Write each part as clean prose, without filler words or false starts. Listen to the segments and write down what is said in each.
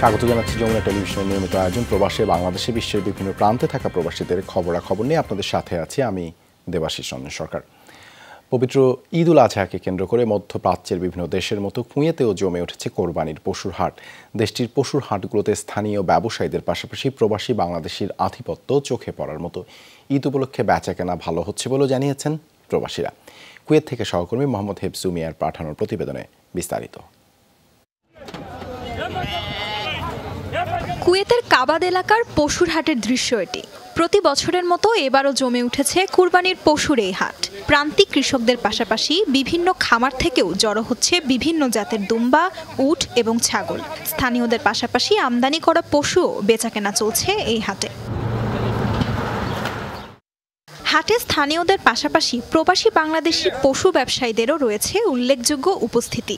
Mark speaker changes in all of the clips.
Speaker 1: স্বাগত জানাচ্ছি যমুনা টেলিভিশনের নিয়মিত আয়োজন প্রবাসে বাংলাদেশে বিশ্বের বিভিন্ন প্রান্তে থাকা প্রবাসীদের খবরাখবর নিয়ে আপনাদের সাথে আছি আমি দেবাশিস রঞ্জন সরকার। পবিত্র ঈদ উল আজহাকে কেন্দ্র করে মধ্যপ্রাচ্যের বিভিন্ন দেশের মতো কুয়েতেও জমে উঠেছে কোরবানির পশুর হাট। দেশটির পশুর হাটগুলোতে স্থানীয় ব্যবসায়ীদের পাশাপাশি প্রবাসী বাংলাদেশির আধিপত্য চোখে পড়ার মতো। ঈদ উপলক্ষে বেচাকেনা ভালো হচ্ছে বলে জানিয়েছেন প্রবাসীরা। কুয়েত থেকে সহকর্মী মোহাম্মদ হেফজু মিয়ার পাঠানোর প্রতিবেদনে বিস্তারিত।
Speaker 2: কুয়েতের কাবাদ এলাকার পশুর হাটের দৃশ্য এটি। প্রতি বছরের মতো এবারও জমে উঠেছে কুরবানির পশুর এই হাট। প্রান্তিক কৃষকদের পাশাপাশি বিভিন্ন খামার থেকেও জড়ো হচ্ছে বিভিন্ন জাতের দুম্বা, উট এবং ছাগল। স্থানীয়দের পাশাপাশি আমদানি করা পশুও বেচাকেনা চলছে এই হাটে। হাটে স্থানীয়দের পাশাপাশি প্রবাসী বাংলাদেশি পশু ব্যবসায়ীদেরও রয়েছে উল্লেখযোগ্য উপস্থিতি।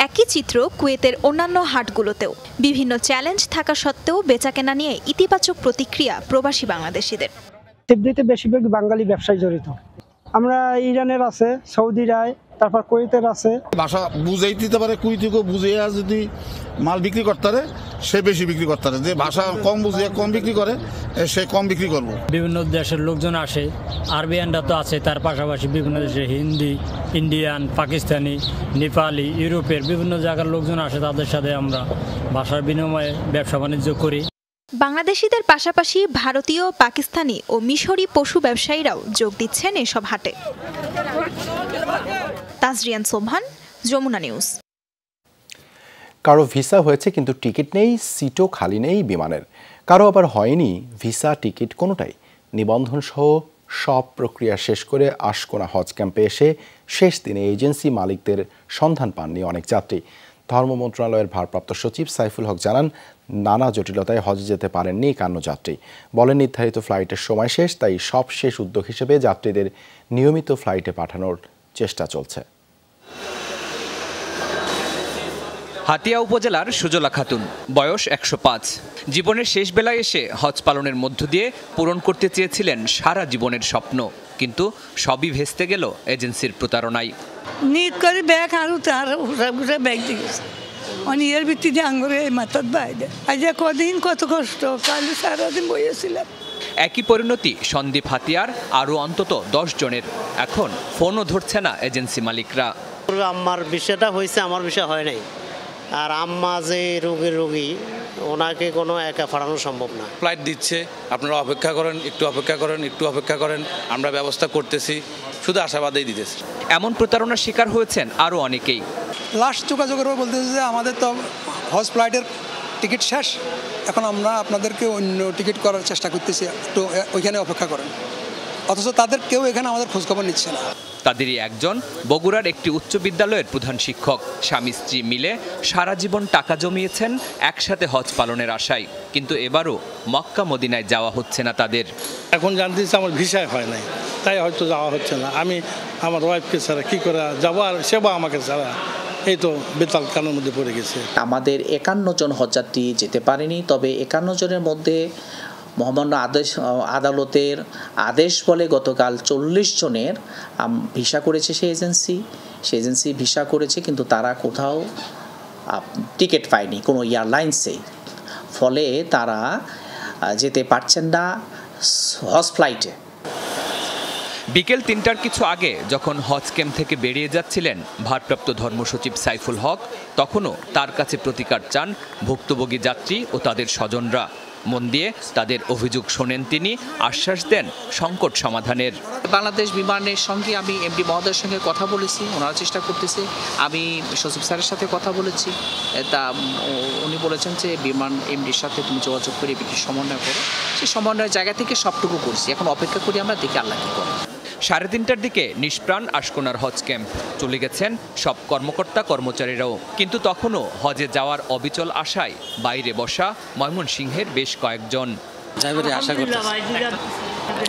Speaker 2: একই চিত্র কুয়েতের অন্যান্য হাটগুলোতেও। বিভিন্ন চ্যালেঞ্জ থাকা সত্ত্বেও বেচাকেনা নিয়ে ইতিবাচক প্রতিক্রিয়া প্রবাসী বাংলাদেশিদের।
Speaker 3: এমনিতে বেশিরভাগ বাঙালি ব্যবসায় জড়িত। আমরা ইরানের আছে, সৌদির আয়, তারপর কুয়েতের আছে।
Speaker 4: ভাষা বুঝাই দিতে পারে, কুইতিকেও বুঝিয়ে যদি মাল বিক্রি করতে পারে সে বেশি বিক্রি করতে পারে, যে ভাষা কম বুঝিয়ে কম বিক্রি করে সে কম বিক্রি করবো।
Speaker 5: বিভিন্ন দেশের লোকজন আসে, আরবিয়ানরা তো আছে, তার পাশাপাশি বিভিন্ন দেশে হিন্দি, ইন্ডিয়ান, পাকিস্তানি, নেপালি, ইউরোপের বিভিন্ন জায়গার লোকজন আসে। তাদের সাথে আমরা ভাষার বিনিময়ে ব্যবসা বাণিজ্য করি।
Speaker 2: বাংলাদেশিদের পাশাপাশি ভারতীয়, পাকিস্তানি ও মিশরি পশু ব্যবসায়ীরাও যোগ দিচ্ছেন এসব হাটে। তাজরিয়ান সোবহান, যমুনা নিউজ।
Speaker 1: কারো ভিসা হয়েছে কিন্তু টিকিট নেই, সিটও খালি নেই বিমানের। কারো আবার হয়নি ভিসা, টিকিট কোনোটাই। নিবন্ধন সহ সব প্রক্রিয়া শেষ করে আশকোনা হজ ক্যাম্পে এসে শেষ দিনে এজেন্সি মালিকদের সন্ধান পাননি অনেক যাত্রী। ধর্ম মন্ত্রণালয়ের ভারপ্রাপ্ত সচিব সাইফুল হক জানান, নানা জটিলতায় হজে যেতে পারেননি 51 যাত্রী। বলেন, নির্ধারিত ফ্লাইটের সময় শেষ, তাই সব শেষ উদ্যোগ হিসেবে যাত্রীদের নিয়মিত ফ্লাইটে পাঠানোর চেষ্টা চলছে।
Speaker 6: হাতিয়া উপজেলার সুজলা খাতুন, বয়স 105। জীবনের শেষ বেলায় এসে হজ পালনের মধ্য দিয়ে পূরণ করতে চেয়েছিলেন সারা জীবনের স্বপ্ন, কিন্তু সবই ভেস্তে গেল এজেন্সির প্রতারণায়।
Speaker 7: নিট করে ব্যাগ আরো তার ঘুরে ব্যাগ দিয়েছে অনিয়ের ভিত্তিতে আঙ্গুরে মাথার বাইরে। আজ কদিন কত কষ্ট, কালি সারাদিন বইয়েছিলাম।
Speaker 6: একই পরিণতি সন্দীপ হাতিয়ার আরও অন্তত 10 জনের। এখন ফোনও ধরছে না এজেন্সি মালিকরা।
Speaker 8: আম্মার বিষয়টা হয়েছে, আমার বিষয় হয় নাই। আর আম্মা যে রোগী ওনাকে কোনো একা ফাড়ানো সম্ভব না।
Speaker 9: ফ্লাইট দিচ্ছে, আপনারা অপেক্ষা করেন, একটু অপেক্ষা করেন, একটু অপেক্ষা করেন, আমরা ব্যবস্থা করতেছি, শুধু আশাবাদেই দিতেছি।
Speaker 6: এমন প্রতারণার শিকার হয়েছেন আরও অনেকেই।
Speaker 10: লাস্ট যোগাযোগের পর বলতেছে যে আমাদের তো হজ ফ্লাইটের টিকিট শেষ, এখন আমরা আপনাদেরকে অন্য টিকিট করার চেষ্টা করতেছি, একটু ওইখানে অপেক্ষা করেন। অথচ তাদের কেউ এখানে আমাদের খোঁজখবর নিচ্ছে না।
Speaker 6: তাদেরই একজন বগুড়ার একটি উচ্চ বিদ্যালয়ের প্রধান শিক্ষক। স্বামী স্ত্রী মিলে সারা জীবন টাকা জমিয়েছেন একসাথে হজ পালনের আশায়, কিন্তু এবারও মক্কা মদিনায় যাওয়া হচ্ছে না তাদের।
Speaker 11: এখন জানতেছি আমার ভিসায় হয় নাই, তাই হয়তো যাওয়া হচ্ছে না। আমি আমার ওয়াইফকে ছাড়া কী করে যাবো, আর সেবা আমাকে ছাড়া এই তো বেতাল কানের মধ্যে পড়ে গেছে।
Speaker 12: আমাদের 51 জন হজযাত্রী যেতে পারেনি, তবে 51 জনের মধ্যে মহামান্য আদালতের আদেশ বলে গতকাল 40 জনের ভিসা করেছে সে এজেন্সি ভিসা করেছে, কিন্তু তারা কোথাও টিকিট পায়নি কোনো এয়ারলাইন্সে। ফলে তারা যেতে পারছেন না হজ ফ্লাইটে।
Speaker 6: বিকেল 3টার কিছু আগে যখন হজ ক্যাম্প থেকে বেরিয়ে যাচ্ছিলেন ভারপ্রাপ্ত ধর্মসচিব সাইফুল হক, তখনও তার কাছে প্রতিকার চান ভুক্তভোগী যাত্রী ও তাদের স্বজনরা। মন দিয়ে তাদের অভিযোগ শোনেন তিনি, আশ্বাস দেন সংকট সমাধানের।
Speaker 12: বাংলাদেশ বিমানের সঙ্গে আমি এমডি মহোদয়ের সঙ্গে কথা বলেছি, ওনারা চেষ্টা করতেছে। আমি সচিব স্যারের সাথে কথা বলেছি, তা উনি বলেছেন যে বিমান এমডির সাথে তুমি যোগাযোগ করে একটি সমন্বয় করো। সেই সমন্বয়ের জায়গা থেকে সবটুকু করছি, এখন অপেক্ষা করি আমরা, দেখি আল্লাহ কী করে।
Speaker 6: 3:30টার দিকে নিষ্প্রাণ আশকোনার হজ ক্যাম্প। চলে গেছেন সব কর্মকর্তা কর্মচারীরাও, কিন্তু তখনও হজে যাওয়ার অবিচল আশায় বাইরে বসা ময়মনসিংহের বেশ কয়েকজন।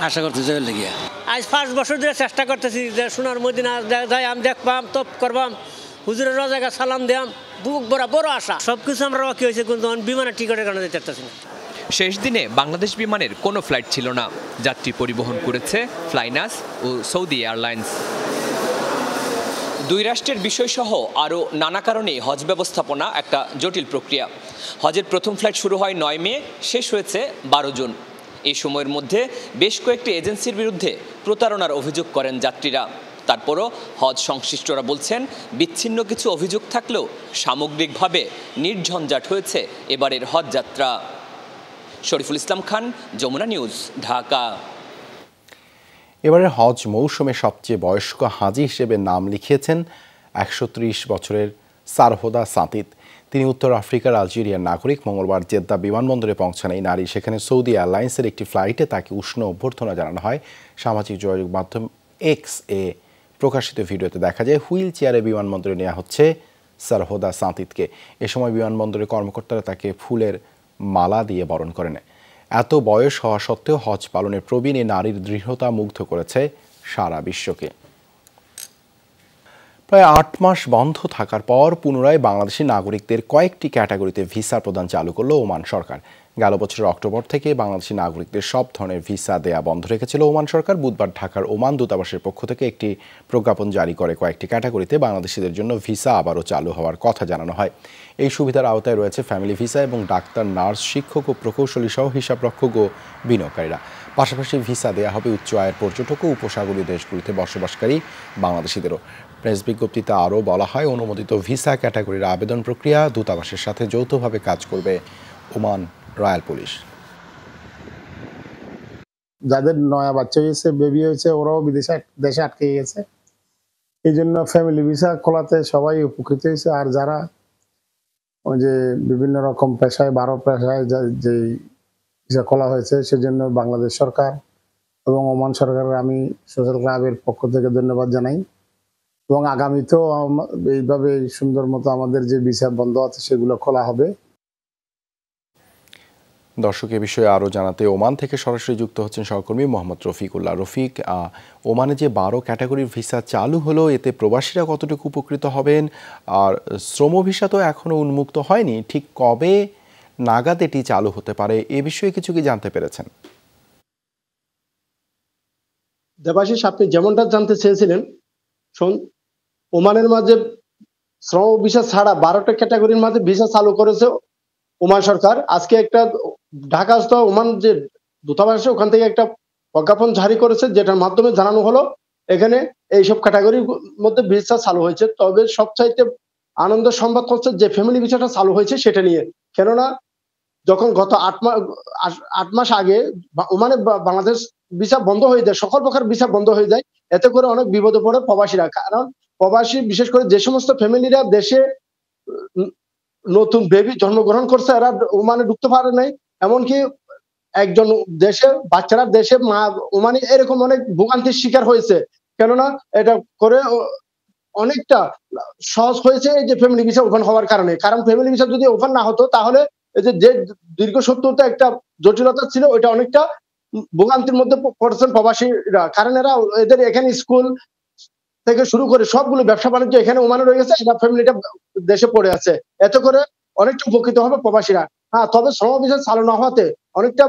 Speaker 8: আশা করতেছি আজ 5 বছর ধরে চেষ্টা করতেছি যে সোনার মদিনা যাই, আমি দেখবাম, তপ করবাম, হুজুরের রোজাকে সালাম দিয়াম, বুক বড় বড় আশা। সবকিছু আমরা কি হয়েছে, কিন্তু বিমানের টিকিটের কারণে যেতে পারতেছি না।
Speaker 6: শেষ দিনে বাংলাদেশ বিমানের কোনো ফ্লাইট ছিল না। যাত্রী পরিবহন করেছে ফ্লাইনাস ও সৌদি এয়ারলাইন্স। দুই রাষ্ট্রের বিষয়সহ আরও নানা কারণে হজ ব্যবস্থাপনা একটা জটিল প্রক্রিয়া। হজের প্রথম ফ্লাইট শুরু হয় 9 মে, শেষ হয়েছে 12 জুন। এই সময়ের মধ্যে বেশ কয়েকটি এজেন্সির বিরুদ্ধে প্রতারণার অভিযোগ করেন যাত্রীরা। তারপরও হজ সংশ্লিষ্টরা বলছেন, বিচ্ছিন্ন কিছু অভিযোগ থাকলেও সামগ্রিকভাবে নির্ঝঞ্ঝাট হয়েছে এবারের হজ যাত্রা। শরীফুল ইসলাম খান, যমুনা নিউজ, ঢাকা।
Speaker 1: এবারের হজ মৌসুমে সবচেয়ে বয়স্ক হাজি হিসেবে নাম লিখিয়েছেন 130 বছরের সারহোদা সাতিত। তিনি উত্তর আফ্রিকার আলজেরিয়ার নাগরিক। মঙ্গলবার জেদ্দা বিমানবন্দরে পৌঁছান এই নারী। সেখানে সৌদি এয়ারলাইন্সের একটি ফ্লাইটে তাকে উষ্ণ অভ্যর্থনা জানানো হয়। সামাজিক যোগাযোগ মাধ্যম এক্স এ প্রকাশিত ভিডিওতে দেখা যায় হুইল চেয়ারে বিমানবন্দরে নেওয়া হচ্ছে সারহোদা সাতিতকে। এ সময় বিমানবন্দরের কর্মকর্তারা তাকে ফুলের মালা দিয়ে বরণ করেন। এত বয়স হওয়া সত্ত্বেও হজ পালনের প্রবীণ এই নারীর দৃঢ়তা মুগ্ধ করেছে সারা বিশ্বকে। প্রায় 8 মাস বন্ধ থাকার পর পুনরায় বাংলাদেশি নাগরিকদের কয়েকটি ক্যাটাগরিতে ভিসা প্রদান চালু করল ওমান সরকার। গেল বছরের অক্টোবর থেকে বাংলাদেশি নাগরিকদের সব ধরনের ভিসা দেয়া বন্ধ রেখেছিল ওমান সরকার। বুধবার ঢাকার ওমান দূতাবাসের পক্ষ থেকে একটি প্রজ্ঞাপন জারি করে কয়েকটি ক্যাটাগরিতে বাংলাদেশিদের জন্য ভিসা আবারও চালু হওয়ার কথা জানানো হয়। এই সুবিধার আওতায় রয়েছে ফ্যামিলি ভিসা এবং ডাক্তার, নার্স, শিক্ষক ও প্রকৌশলী সহ হিসাবরক্ষক ও বিনিয়োগকারীরা। পাশাপাশি ভিসা দেয়া হবে উচ্চ আয়ের পর্যটক ও উপসাগরীয় দেশগুলিতে বসবাসকারী বাংলাদেশিদেরও। প্রেস বিজ্ঞপ্তিতে আরও বলা হয়, অনুমোদিত ভিসা ক্যাটাগরির আবেদন প্রক্রিয়া দূতাবাসের সাথে যৌথভাবে কাজ করবে ওমান রয়্যাল পুলিশ।
Speaker 13: যাদের নয়া বাচ্চা হয়েছে, বেবি হয়েছে, ওরাও দেশে আটকে গেছে। এই জন্য ফ্যামিলি ভিসা খোলাতে সবাই উপকৃত হয়েছে। আর যারা ওই যে বিভিন্ন রকম পেশায় 12 পেশায় যে ভিসা খোলা হয়েছে, সেজন্য বাংলাদেশ সরকার এবং ওমান সরকারের আমি সোশ্যাল ক্লাবের পক্ষ থেকে ধন্যবাদ জানাই। এবং আগামীতেও এইভাবে সুন্দর মতো আমাদের যে ভিসা বন্ধ আছে সেগুলো খোলা হবে।
Speaker 1: দর্শক, এ বিষয়ে আরও জানাতে ওমান থেকে সরাসরি যুক্ত হচ্ছেন সহকর্মী মোহাম্মদ রফিকুল্লাহ। রফিক, ওমানে যে 12 ক্যাটাগরির ভিসা চালু হলো, এতে প্রবাসীরা কতটুকু উপকৃত হবেন? আর শ্রম ভিসা তো এখনো উন্মুক্ত হয়নি, ঠিক কবে নাগাদ এটি চালু হতে পারে, এ বিষয়ে কিছু কি জানতে পেরেছেন?
Speaker 14: দেবাশিস, আপনি যেমনটা জানতে চেয়েছিলেন, ওমানের মাঝে শ্রম ভিসা ছাড়া 12টা ক্যাটাগরির মাঝে ভিসা চালু করেছে ওমান সরকার। আজকে একটা ঢাকাস্থ ওমান যে দূতাবাস আছে ওখান থেকে একটা প্রজ্ঞাপন জারি করেছে, যেটার মাধ্যমে জানানো হলো এখানে এইসব ক্যাটাগরির মধ্যে ভিসা চালু হয়েছে। তবে সবচাইতে আনন্দের সংবাদ হচ্ছে যে ফ্যামিলি ভিসাটা চালু হয়েছে সেটা নিয়ে। কেননা যখন গত 8 মাস আগে ওমানে বাংলাদেশ ভিসা বন্ধ হয়ে যায়, সকল প্রকার ভিসা বন্ধ হয়ে যায়, এতে করে অনেক বিপদে পড়ে প্রবাসীরা। কারণ প্রবাসী, বিশেষ করে যে সমস্ত ফ্যামিলিরা দেশে নতুন বেবি জন্মগ্রহণ করছে, এরা ওমানে ঢুকতে পারে নাই। এমনকি একজন দেশে বাচ্চারা দেশে মা ওমানে এরকম অনেক ভোগান্তির শিকার হয়েছে। কেননা এটা করে অনেকটা সহজ হয়েছে এই যে ফ্যামিলি ভিসা ওপেন হওয়ার কারণে। কারণ ফ্যামিলি ভিসা যদি ওপেন না হতো তাহলে এই যে দীর্ঘ সত্যতা একটা জটিলতা ছিল, ওইটা অনেকটা ভোগান্তির মধ্যে পড়ছেন প্রবাসীরা। কারণ এদের এখানে স্কুল থেকে শুরু করে সবগুলো ব্যবসা বাণিজ্য এখানে ওমানে রয়ে গেছে, এরা ফ্যামিলিটা দেশে পড়ে আছে। এতে করে অনেকটা উপকৃত হবে প্রবাসীরা। হ্যাঁ, তবে শ্রম ভিসা চালু না হওয়াতে অনেকটা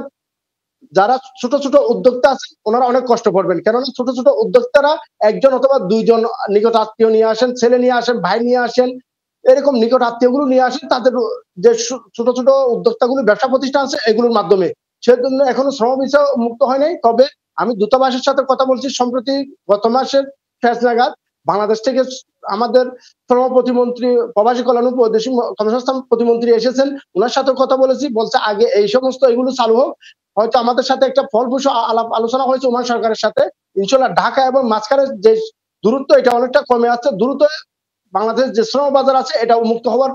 Speaker 14: যারা ছোট ছোট উদ্যোক্তা আছে ওনারা অনেক কষ্ট পড়বেন। কেননা ছোট ছোট উদ্যোক্তারা একজন অথবা দুইজন নিকট আত্মীয় নিয়ে আসেন, ছেলে নিয়ে আসেন, ভাই নিয়ে আসেন, এরকম নিকট আত্মীয় গুলো নিয়ে আসেন তাদের যে ছোট ছোট উদ্যোক্তাগুলো ব্যবসা প্রতিষ্ঠান আছে এগুলোর মাধ্যমে। সেজন্য এখনো শ্রম ভিসা মুক্ত হয় নাই। তবে আমি দূতাবাসের সাথে কথা বলছি, সম্প্রতি গত মাসের শেষ নাগাদ বাংলাদেশ থেকে আমাদের শ্রম প্রতিমন্ত্রী, প্রবাসী কল্যাণ বৈদেশিক কর্মসংস্থান প্রতিমন্ত্রী এসেছেন, ওনার সাথে কথা বলেছি। বলছে আগে এই সমস্ত এগুলো চালু হোক। হয়তো আমাদের সাথে একটা ফলপ্রসূ আলাপ আলোচনা হয়েছে ওমান সরকারের সাথে। ইনশাল্লাহ ঢাকা এবং মাঝখানের যে দূরত্ব এটা অনেকটা কমে আসছে। দ্রুত বাংলাদেশ যে শ্রম বাজার আছে এটা মুক্ত হওয়ার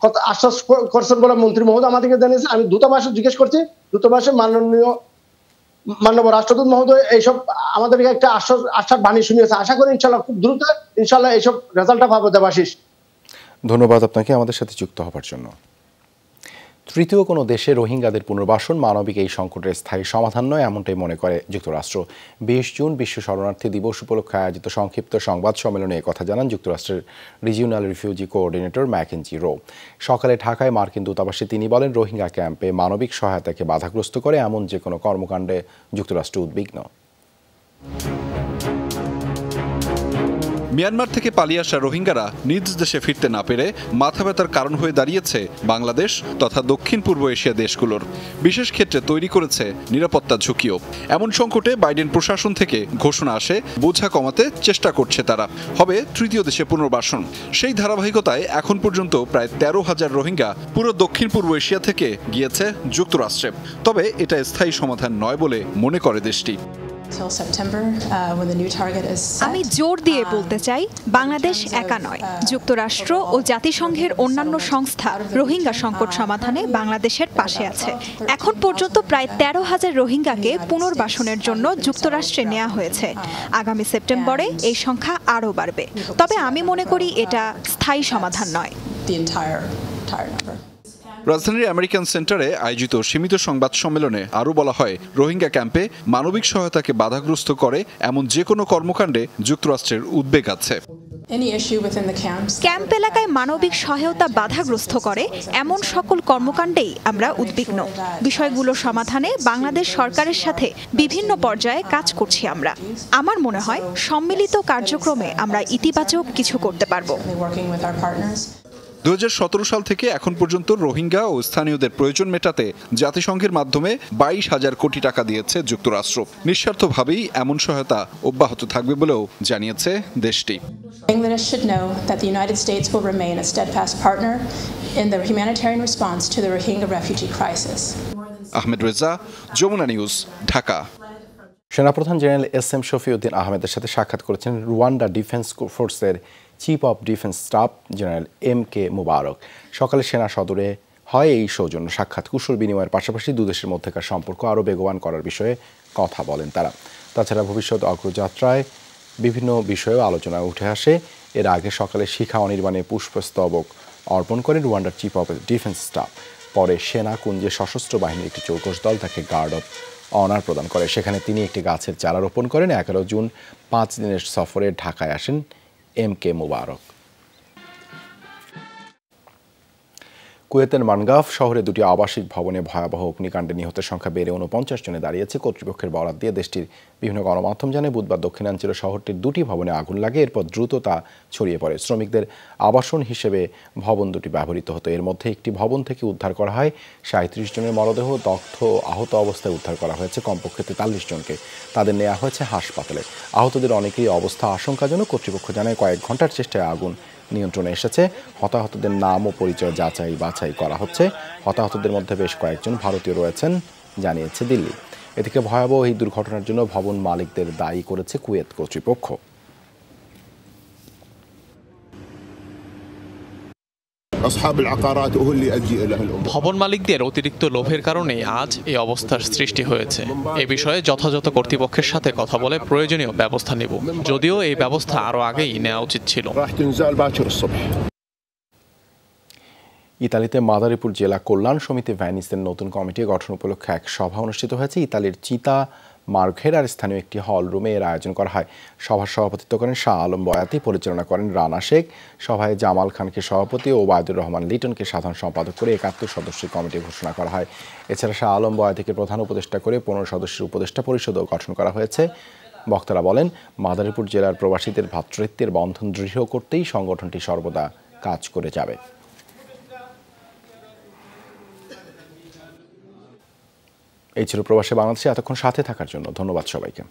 Speaker 14: কথা আশ্বাস করছেন বলে মন্ত্রী মহোদয় আমাদেরকে জানিয়েছে। আমি দূতাবাসে জিজ্ঞেস করছি, দূতাবাসের মাননীয় রাষ্ট্রদূত মহোদয় এইসব আমাদেরকে একটা আশ্বাস বাণী শুনিয়েছে। আশা করি ইনশাল্লাহ খুব দ্রুত ইনশাল্লাহ এইসব রেজাল্টটা পাবো। দেবাশিস,
Speaker 1: ধন্যবাদ আপনাকে আমাদের সাথে যুক্ত হওয়ার জন্য। তৃতীয় কোনো দেশে রোহিঙ্গাদের পুনর্বাসন মানবিক এই সংকটের স্থায়ী সমাধান নয়, এমনটাই মনে করে যুক্তরাষ্ট্র। 20 জুন বিশ্ব শরণার্থী দিবস উপলক্ষে আয়োজিত সংক্ষিপ্ত সংবাদ সম্মেলনে কথা জানান যুক্তরাষ্ট্রের regional refugee coordinator Mackenzie Rowe. সকালে ঢাকায় মার্কিন দূতাবাসে তিনি বলেন, রোহিঙ্গা ক্যাম্পে মানবিক সহায়তাকে বাধাগ্রস্ত করে এমন যে কোনো কর্মকাণ্ডে যুক্তরাষ্ট্র উদ্বিগ্ন।
Speaker 15: মিয়ানমার থেকে পালিয়ে আসা রোহিঙ্গারা নিজ দেশে ফিরতে না পেরে মাথা ব্যথার কারণ হয়ে দাঁড়িয়েছে বাংলাদেশ তথা দক্ষিণ পূর্ব এশিয়া দেশগুলোর। বিশেষ ক্ষেত্রে তৈরি করেছে নিরাপত্তা ঝুঁকিও। এমন সংকটে বাইডেন প্রশাসন থেকে ঘোষণা আসে বোঝা কমাতে চেষ্টা করছে তারা, হবে তৃতীয় দেশে পুনর্বাসন। সেই ধারাবাহিকতায় এখন পর্যন্ত প্রায় 13,000 রোহিঙ্গা পুরো দক্ষিণ পূর্ব এশিয়া থেকে গিয়েছে যুক্তরাষ্ট্রে। তবে এটা স্থায়ী সমাধান নয় বলে মনে করে দেশটি।
Speaker 2: আমি জোর দিয়ে বলতে চাই, বাংলাদেশ একা নয়। যুক্তরাষ্ট্র ও জাতিসংঘের অন্যান্য সংস্থা রোহিঙ্গা সংকট সমাধানে বাংলাদেশের পাশে আছে। এখন পর্যন্ত প্রায় 13,000 রোহিঙ্গাকে পুনর্বাসনের জন্য যুক্তরাষ্ট্রে নেওয়া হয়েছে। আগামী সেপ্টেম্বরে এই সংখ্যা আরও বাড়বে। তবে আমি মনে করি এটা স্থায়ী সমাধান নয়।
Speaker 15: রাজধানীর আমেরিকান সেন্টারে আয়োজিত সীমিত সংবাদ সম্মেলনে আরও বলা হয়, রোহিঙ্গা ক্যাম্পে মানবিক সহায়তাকে বাধাগ্রস্ত করে এমন যে কোনো কর্মকাণ্ডে যুক্তরাষ্ট্রের উদ্বেগ আছে।
Speaker 2: ক্যাম্প এলাকায় মানবিক সহায়তা বাধাগ্রস্ত করে এমন সকল কর্মকাণ্ডেই আমরা উদ্বিগ্ন। বিষয়গুলো সমাধানে বাংলাদেশ সরকারের সাথে বিভিন্ন পর্যায়ে কাজ করছি আমরা। আমার মনে হয় সম্মিলিত কার্যক্রমে আমরা ইতিবাচক কিছু করতে পারব।
Speaker 15: 2017 সাল থেকে এখন পর্যন্ত রোহিঙ্গা ও স্থানীয়দের প্রয়োজন মেটাতে জাতিসংঘের মাধ্যমে 22,000 কোটি টাকা দিয়েছে যুক্তরাষ্ট্র। নিঃস্বার্থভাবেই এমন সহায়তা অব্যাহত থাকবে বলেও জানিয়েছে দেশটি।
Speaker 16: Bangladesh should know that the United States will remain a steadfast partner in the humanitarian response to the Rohingya refugee crisis.
Speaker 15: Ahmed Reza, Jamuna news, Dhaka.
Speaker 1: সেনাপ্রধান জেনারেল এস.এম. শফিউদ্দিন আহমেদের সাথে সাক্ষাৎ করেছেন রুয়ান্ডা ডিফেন্স ফোর্সের chief of defence staff general এম.কে. মুবারক। সকালে সেনা সদরে হয় এই সৌজন্য সাক্ষাৎ। কুশল বিনিময়ের পাশাপাশি দুদেশের মধ্যেকার সম্পর্ক আরও বেগবান করার বিষয়ে কথা বলেন তারা। তাছাড়া ভবিষ্যৎ অগ্রযাত্রায় বিভিন্ন বিষয়েও আলোচনা উঠে আসে। এর আগে সকালে শিখা অনির্বাণে পুষ্পস্তবক অর্পণ করেন রুয়ান্ডার চিফ অব ডিফেন্স স্টাফ। পরে সেনা কুঞ্জে সশস্ত্র বাহিনীর একটি চৌকস দল তাকে গার্ড অব অনার প্রদান করে। সেখানে তিনি একটি গাছের চারা রোপণ করেন। 11 জুন 5 দিনের সফরে ঢাকায় আসেন এম.কে. মুবারক। কুয়েতের মানগাফ শহরে দুটি আবাসিক ভবনে ভয়াবহ অগ্নিকাণ্ডে নিহতের সংখ্যা বেড়ে 49 জনে দাঁড়িয়েছে। কর্তৃপক্ষের বরাত দিয়ে দেশটির বিভিন্ন গণমাধ্যম জানায়, বুধবার দক্ষিণাঞ্চলীয় শহরটির দুটি ভবনে আগুন লাগে। এরপর দ্রুত তা ছড়িয়ে পড়ে। শ্রমিকদের আবাসন হিসেবে ভবন দুটি ব্যবহৃত হতো। এর মধ্যে একটি ভবন থেকে উদ্ধার করা হয় 37 জনের মরদেহ। দগ্ধ আহত অবস্থায় উদ্ধার করা হয়েছে কমপক্ষে 43 জনকে। তাদের নেওয়া হয়েছে হাসপাতালে। আহতদের অনেকেরই অবস্থা আশঙ্কাজনক। কর্তৃপক্ষ জানায়, কয়েক ঘন্টার চেষ্টায় আগুন নিয়ন্ত্রণে এসেছে। হতাহতদের নাম ও পরিচয় যাচাই বাছাই করা হচ্ছে। হতাহতদের মধ্যে বেশ কয়েকজন ভারতীয় রয়েছেন জানিয়েছে দিল্লি। এদিকে ভয়াবহ এই দুর্ঘটনার জন্য ভবন মালিকদের দায়ী করেছে কুয়েত কর্তৃপক্ষ।
Speaker 17: ভবন মালিকদের অতিরিক্ত লোভের কারণে আজ এই অবস্থার সৃষ্টি হয়েছে। এ বিষয়ে যথাযথ কর্তৃপক্ষের সাথে কথা বলে প্রয়োজনীয় ব্যবস্থা নেব, যদিও এই ব্যবস্থা আরও আগেই নেওয়া উচিত ছিল।
Speaker 1: ইতালিতে মাদারীপুর জেলা কল্যাণ সমিতি ভ্যানিসের নতুন কমিটি গঠন উপলক্ষে এক সভা অনুষ্ঠিত হয়েছে। ইতালির চিতা মার্ঘেরার স্থানীয় একটি হল রুমে এর আয়োজন করা হয়। সভার সভাপতিত্ব করেন শাহ আলম বয়াতি, পরিচালনা করেন রানা শেখ। সভায় জামাল খানকে সভাপতি ও ওবায়দুর রহমান লিটনকে সাধারণ সম্পাদক করে 71 সদস্যের কমিটি ঘোষণা করা হয়। এছাড়া শাহ আলম বয়াতিকে প্রধান উপদেষ্টা করে 15 সদস্যের উপদেষ্টা পরিষদও গঠন করা হয়েছে। বক্তারা বলেন, মাদারীপুর জেলার প্রবাসীদের ভ্রাতৃত্বের বন্ধন দৃঢ় করতেই সংগঠনটি সর্বদা কাজ করে যাবে। এই ছিল প্রবাসী বাংলাদেশে এতক্ষণ সাথে থাকার জন্য ধন্যবাদ সবাইকে।